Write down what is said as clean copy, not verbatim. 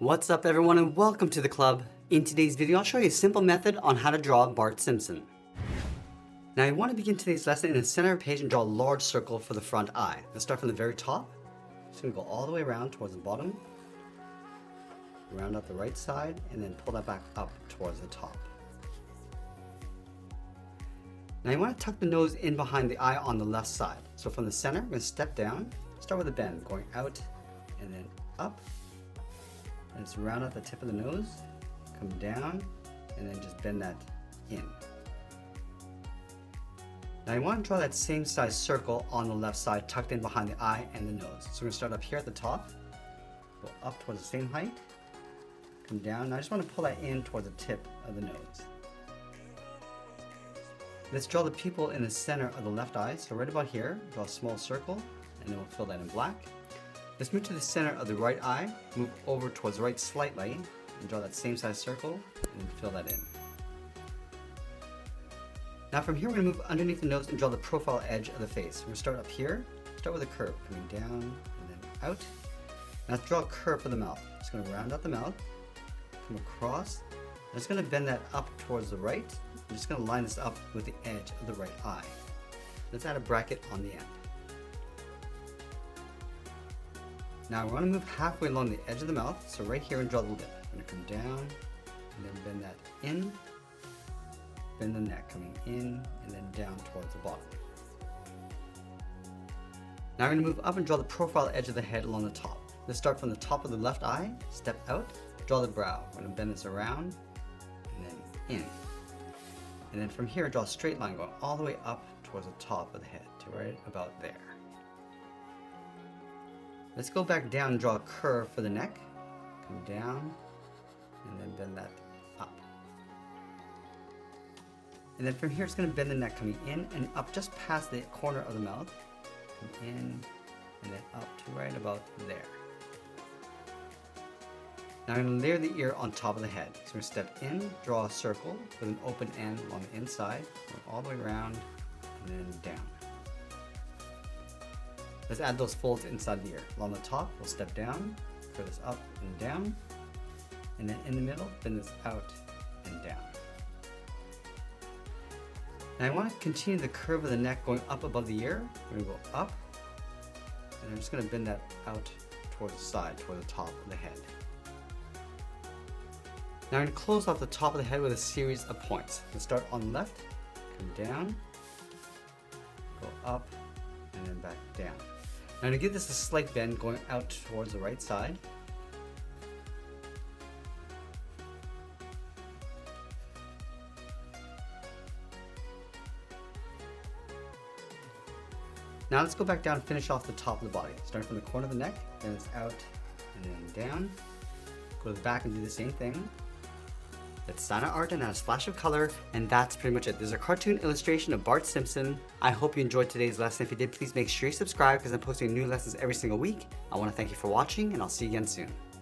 What's up everyone and welcome to the club. In today's video I'll show you a simple method on how to draw Bart Simpson. Now you want to begin today's lesson in the center of the page and draw a large circle for the front eye. Let's start from the very top. Just going to go all the way around towards the bottom. Round out the right side and then pull that back up towards the top. Now you want to tuck the nose in behind the eye on the left side. So from the center, we're going to step down, start with a bend, going out and then up. And just round out the tip of the nose, come down, and then just bend that in. Now you want to draw that same size circle on the left side, tucked in behind the eye and the nose. So we're going to start up here at the top, go up towards the same height, come down. Now I just want to pull that in towards the tip of the nose. Let's draw the pupil in the center of the left eye. So right about here, draw a small circle, and then we'll fill that in black. Let's move to the center of the right eye, move over towards the right slightly, and draw that same size circle, and fill that in. Now from here we're going to move underneath the nose and draw the profile edge of the face. We're going to start up here, start with a curve, coming down and then out. Now let's draw a curve for the mouth. Just going to round out the mouth, come across. I'm just going to bend that up towards the right. I'm just going to line this up with the edge of the right eye. Let's add a bracket on the end. Now we're going to move halfway along the edge of the mouth, so right here and draw the lip. I'm going to come down and then bend that in, bend the neck coming in and then down towards the bottom. Now we're going to move up and draw the profile edge of the head along the top. Let's start from the top of the left eye, step out, draw the brow. We're going to bend this around and then in. And then from here draw a straight line going all the way up towards the top of the head to right about there. Let's go back down and draw a curve for the neck. Come down and then bend that up. And then from here it's going to bend the neck coming in and up just past the corner of the mouth. Come in and then up to right about there. Now I'm going to layer the ear on top of the head. So we're going to step in, draw a circle with an open end along the inside, go all the way around and then down. Let's add those folds inside the ear. Along the top, we'll step down, curve this up and down, and then in the middle, bend this out and down. Now I want to continue the curve of the neck going up above the ear. We're going to go up, and I'm just going to bend that out towards the side, toward the top of the head. Now I'm going to close off the top of the head with a series of points. We'll start on the left, come down, go up, and then back down. Now I'm going to give this a slight bend going out towards the right side. Now let's go back down and finish off the top of the body. Starting from the corner of the neck, then it's out and then down. Go to the back and do the same thing. Let's sign our art and add a splash of color, and that's pretty much it. There's a cartoon illustration of Bart Simpson. I hope you enjoyed today's lesson. If you did, please make sure you subscribe because I'm posting new lessons every single week. I want to thank you for watching, and I'll see you again soon.